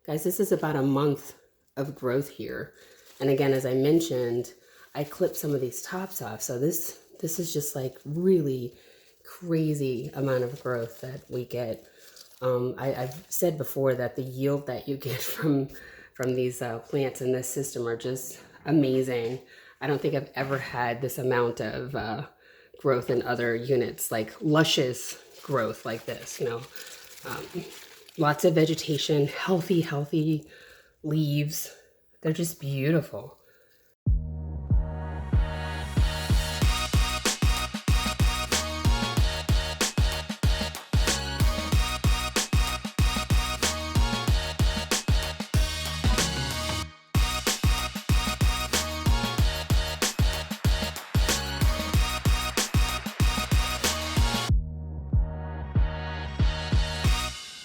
Guys, this is about a month of growth here. And again, as I mentioned, I clipped some of these tops off. So this is just like really crazy amount of growth that we get. I've said before that the yield that you get from these plants in this system are just amazing. I don't think I've ever had this amount of growth in other units, like luscious growth like this, you know. Lots of vegetation, healthy leaves. They're just beautiful.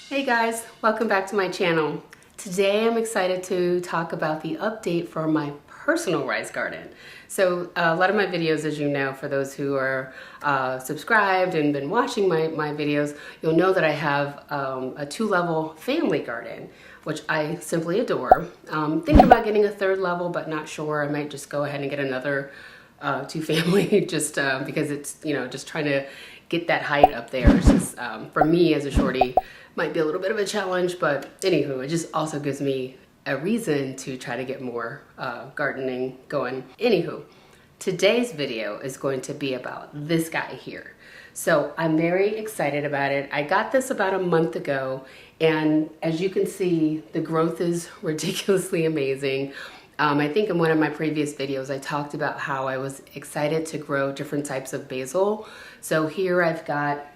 Hey guys, welcome back to my channel. Today I'm excited to talk about the update for my personal rice garden. So a lot of my videos, as you know, for those who are subscribed and been watching my videos, you'll know that I have a 2-level family garden, which I simply adore. Thinking about getting a 3rd level, but not sure. I might just go ahead and get another 2 family just because it's, you know, just trying to get that height up there. It's just, for me as a shorty, might be a little bit of a challenge, but anywho, it just also gives me a reason to try to get more gardening going. Anywho, today's video is going to be about this guy here. So I'm very excited about it. I got this about a month ago, and as you can see, the growth is ridiculously amazing. I think in one of my previous videos, I talked about how I was excited to grow different types of basil. So here I've got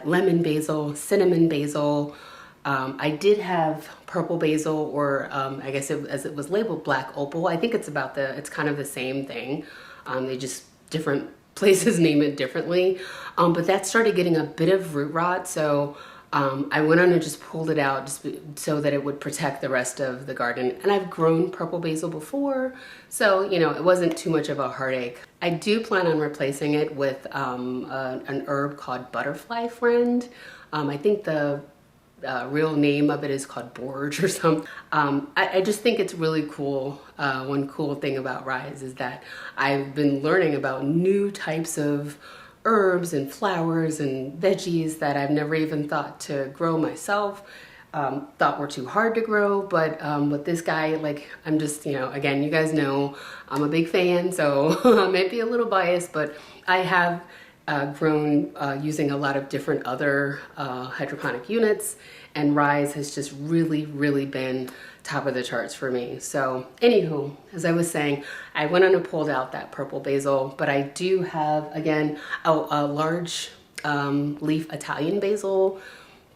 lemon basil, cinnamon basil. I did have purple basil, or I guess as it was labeled, black opal. I think it's kind of the same thing. They just, different places name it differently. But that started getting a bit of root rot. So I went on and just pulled it out just so that it would protect the rest of the garden. And I've grown purple basil before, so, you know, it wasn't too much of a heartache. I do plan on replacing it with an herb called butterfly friend. I think the real name of it is called borage or something. I just think it's really cool. One cool thing about Rise is that I've been learning about new types of herbs and flowers and veggies that I've never even thought to grow myself, thought were too hard to grow. But with this guy, like, I'm just, you know, again, you guys know I'm a big fan, so I might be a little biased, but I have grown using a lot of different other hydroponic units, and Rise has just really been top of the charts for me. So anywho, as I was saying, I went on and pulled out that purple basil, but I do have, again, a large leaf Italian basil,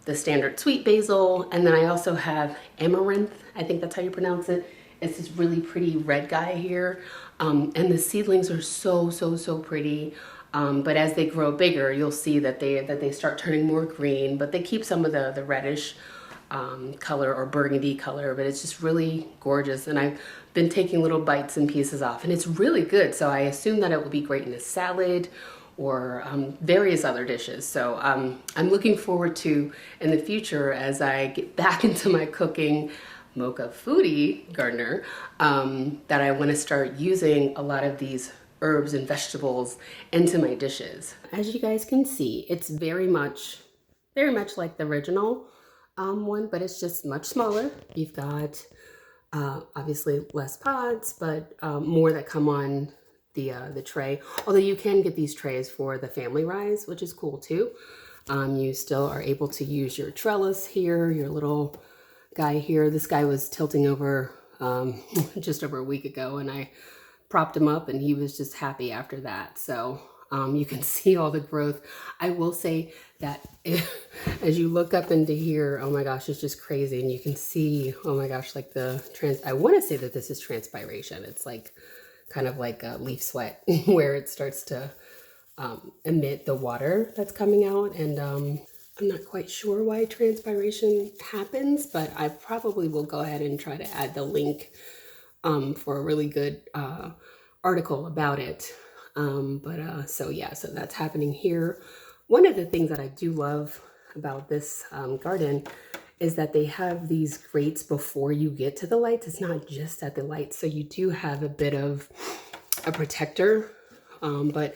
the standard sweet basil, and then I also have Amaranth, I think that's how you pronounce it. It's this really pretty red guy here, and the seedlings are so pretty. But as they grow bigger, you'll see that they start turning more green, but they keep some of the reddish color or burgundy color, but it's just really gorgeous. And I've been taking little bites and pieces off, and it's really good. So I assume that it will be great in a salad or various other dishes. So I'm looking forward to, in the future, as I get back into my cooking mocha foodie gardener, that I want to start using a lot of these herbs and vegetables into my dishes. As you guys can see, it's very much like the original one, but it's just much smaller. You've got obviously less pods, but more that come on the tray. Although you can get these trays for the family rise, which is cool too. You still are able to use your trellis here, your little guy here. This guy was tilting over just over a week ago, and I propped him up and he was just happy after that. So you can see all the growth. I will say that as you look up into here, oh my gosh, it's just crazy. And you can see, oh my gosh, like I want to say that this is transpiration. It's like kind of like a leaf sweat where it starts to emit the water that's coming out. And I'm not quite sure why transpiration happens, but I probably will go ahead and try to add the link for a really good article about it. So yeah, so that's happening here. One of the things that I do love about this garden is that they have these grates before you get to the lights. It's not just at the lights. So you do have a bit of a protector, but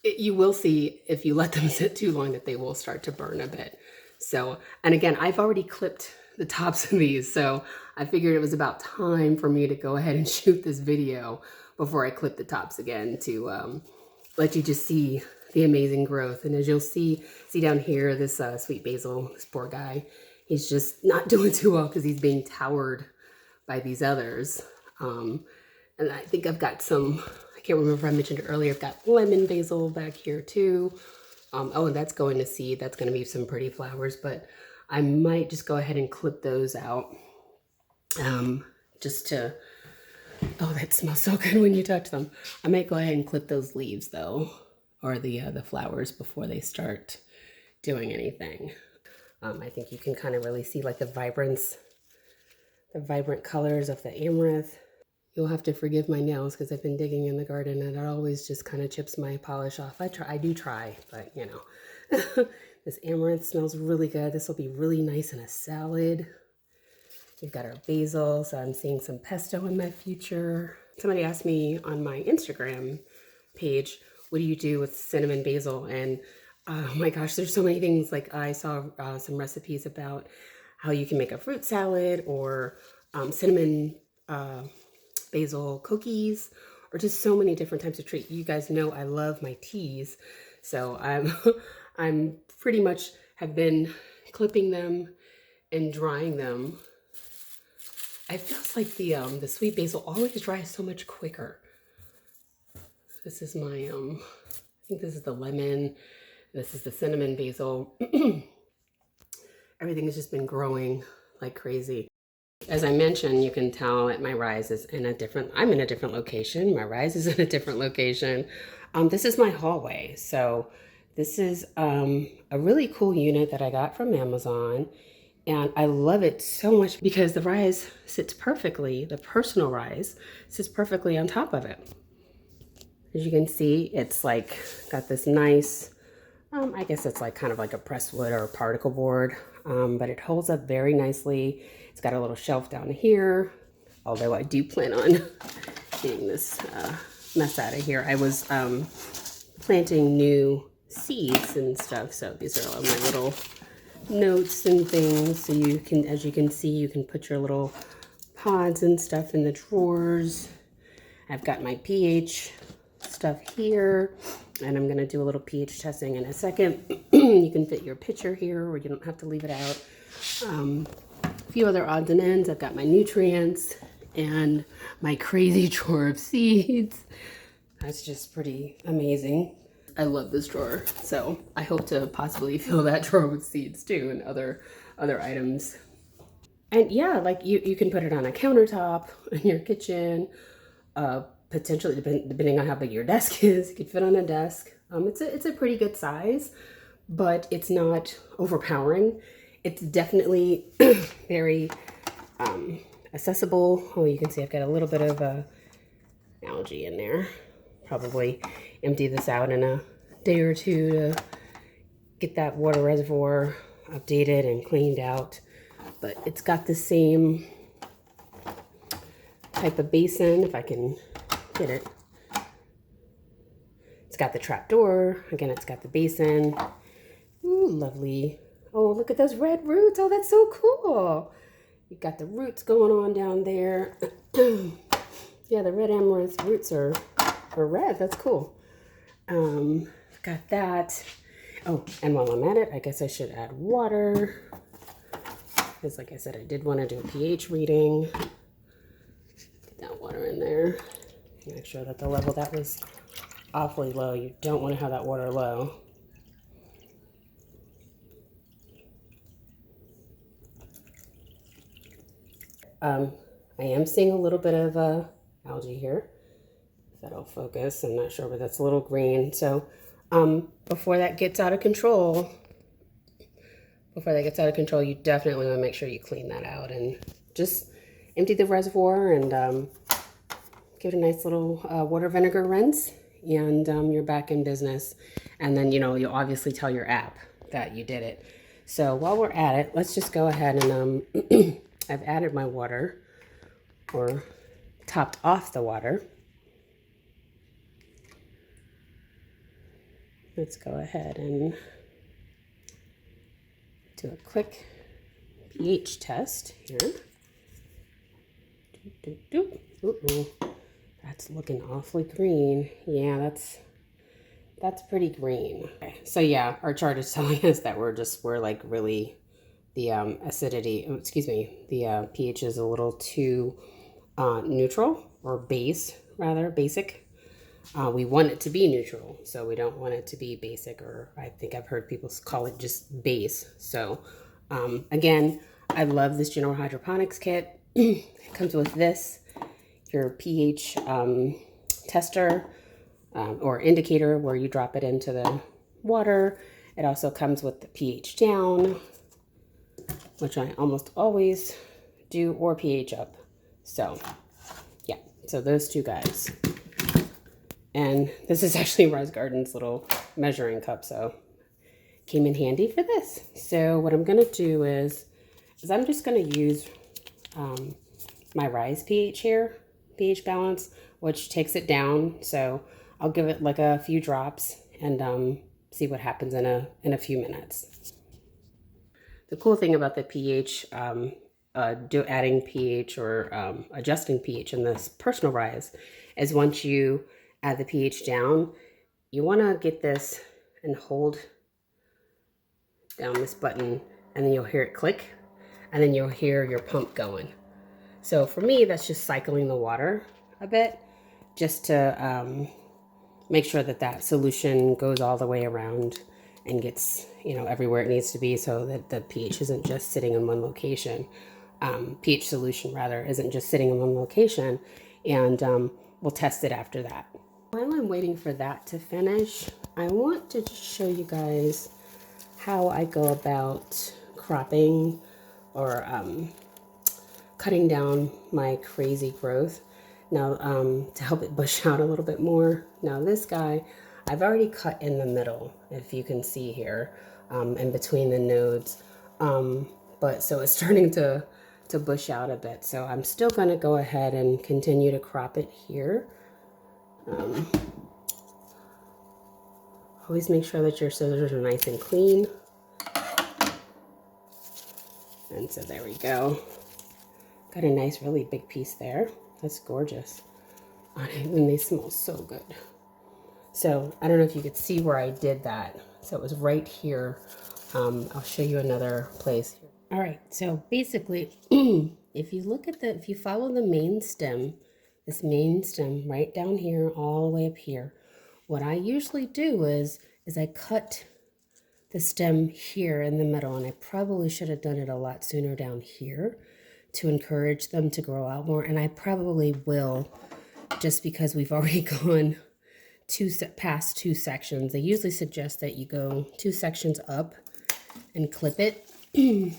you will see if you let them sit too long that they will start to burn a bit. So, and again, I've already clipped the tops of these, so I figured it was about time for me to go ahead and shoot this video before I clip the tops again to let you just see the amazing growth. And as you'll see down here, this sweet basil, this poor guy, he's just not doing too well because he's being towered by these others. And I think I've got some, I can't remember if I mentioned it earlier, I've got lemon basil back here too. Oh, and that's going to seed. That's going to be some pretty flowers, but I might just go ahead and clip those out. Just to, oh, that smells so good when you touch them. I might go ahead and clip those leaves though, or the flowers before they start doing anything. I think you can kind of really see like the vibrant colors of the amaranth. You'll have to forgive my nails because I've been digging in the garden and it always just kind of chips my polish off. I do try, but you know. This amaranth smells really good. This will be really nice in a salad. We've got our basil, so I'm seeing some pesto in my future. Somebody asked me on my Instagram page, what do you do with cinnamon basil? And oh my gosh, there's so many things. Like I saw some recipes about how you can make a fruit salad or cinnamon basil cookies, or just so many different types of treats. You guys know I love my teas, so I'm pretty much have been clipping them and drying them. It feels like the sweet basil always dries so much quicker. This is my I think this is the lemon. This is the cinnamon basil. Everything has just been growing like crazy. As I mentioned, you can tell that my rise is in a different, I'm in a different location. My rise is in a different location. This is my hallway. So this is a really cool unit that I got from Amazon. And I love it so much because the rise sits perfectly, the personal rise sits perfectly on top of it. As you can see, it's like got this nice, I guess it's like kind of like a pressed wood or a particle board, but it holds up very nicely. It's got a little shelf down here, although I do plan on getting this mess out of here. I was planting new seeds and stuff, so these are all my little notes and things. So you can, as you can see, you can put your little pods and stuff in the drawers. I've got my pH stuff here, and I'm going to do a little pH testing in a second. You can fit your pitcher here, or you don't have to leave it out. A few other odds and ends. I've got my nutrients and my crazy drawer of seeds. That's just pretty amazing. I love this drawer, so I hope to possibly fill that drawer with seeds too, and other items. And yeah, like you can put it on a countertop in your kitchen. Potentially, depending on how big your desk is, you could fit on a desk. It's a pretty good size, but it's not overpowering. It's definitely very accessible. Oh, you can see I've got a little bit of algae in there. Probably empty this out in a day or two to get that water reservoir updated and cleaned out. But it's got the same type of basin, if I can get it. It's got the trap door. Again, it's got the basin. Ooh, lovely. Oh, look at those red roots. Oh, that's so cool. You've got the roots going on down there. Yeah, the red amaranth roots are red. That's cool. Got that. Oh, and while I'm at it, I guess I should add water. Because like I said, I did want to do a pH reading. Get that water in there. Make sure that the level, that was awfully low. You don't want to have that water low. I am seeing a little bit of algae here. If that'll focus, I'm not sure, but that's a little green. So before that gets out of control, you definitely want to make sure you clean that out and just empty the reservoir and give it a nice little water vinegar rinse, and you're back in business. And then, you know, you'll obviously tell your app that you did it. So while we're at it, let's just go ahead and I've added my water, or topped off the water. Let's go ahead and do a quick pH test here. Ooh, that's looking awfully green. Yeah, that's pretty green. Okay, so yeah, our chart is telling us that we're like really, the acidity, excuse me, the pH is a little too neutral, or basic. We want it to be neutral, so we don't want it to be basic, or I think I've heard people call it just base. So again, I love this General Hydroponics kit. It comes with this, your pH tester or indicator, where you drop it into the water. It also comes with the pH down, which I almost always do, or pH up. So yeah, so those two guys. And this is actually Rise Garden's little measuring cup, so came in handy for this. So what I'm gonna do is I'm just gonna use my Rise pH here, pH balance, which takes it down. So I'll give it like a few drops and see what happens in a few minutes. The cool thing about the pH, adding pH or adjusting pH in this personal Rise, is once you add the pH down, you want to get this and hold down this button, and then you'll hear it click, and then you'll hear your pump going. So for me, that's just cycling the water a bit, just to make sure that that solution goes all the way around and gets, you know, everywhere it needs to be, so that the pH isn't just sitting in one location. pH solution rather isn't just sitting in one location, and we'll test it after that. While I'm waiting for that to finish, I want to just show you guys how I go about cropping or cutting down my crazy growth. Now, to help it bush out a little bit more. Now this guy, I've already cut in the middle, if you can see here, in between the nodes. But so it's starting to bush out a bit. So I'm still gonna go ahead and continue to crop it here. Always make sure that your scissors are nice and clean. And so there we go. Got a nice, really big piece there. That's gorgeous. And they smell so good. So I don't know if you could see where I did that. So it was right here. I'll show you another place. All right, so basically, if you follow the main stem, this main stem right down here, all the way up here, what I usually do is I cut the stem here in the middle, and I probably should have done it a lot sooner down here to encourage them to grow out more, and I probably will, just because we've already gone past 2 sections. They usually suggest that you go 2 sections up and clip it. And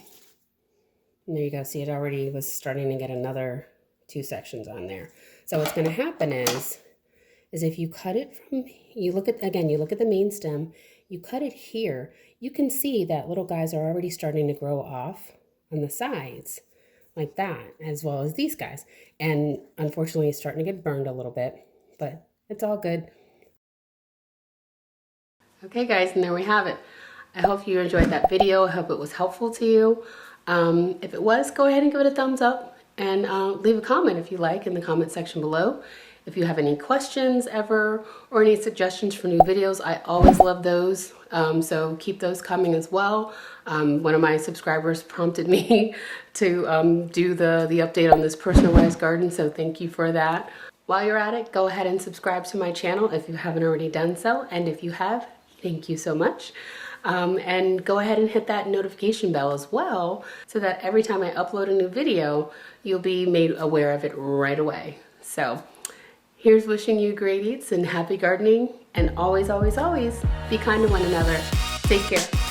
there you go. See, it already was starting to get another 2 sections on there. So what's going to happen is if you cut it from, you look at the main stem, you cut it here, you can see that little guys are already starting to grow off on the sides like that, as well as these guys. And unfortunately, it's starting to get burned a little bit, but it's all good. Okay guys, and there we have it. I hope you enjoyed that video. I hope it was helpful to you. If it was, go ahead and give it a thumbs up, and leave a comment if you like in the comment section below. If you have any questions ever, or any suggestions for new videos, I always love those. So keep those coming as well. One of my subscribers prompted me to do the update on this personalized garden, so thank you for that. While you're at it, go ahead and subscribe to my channel if you haven't already done so, and if you have, thank you so much. And go ahead and hit that notification bell as well, so that every time I upload a new video, you'll be made aware of it right away. So here's wishing you great eats and happy gardening, and always, always, always be kind to one another. Take care.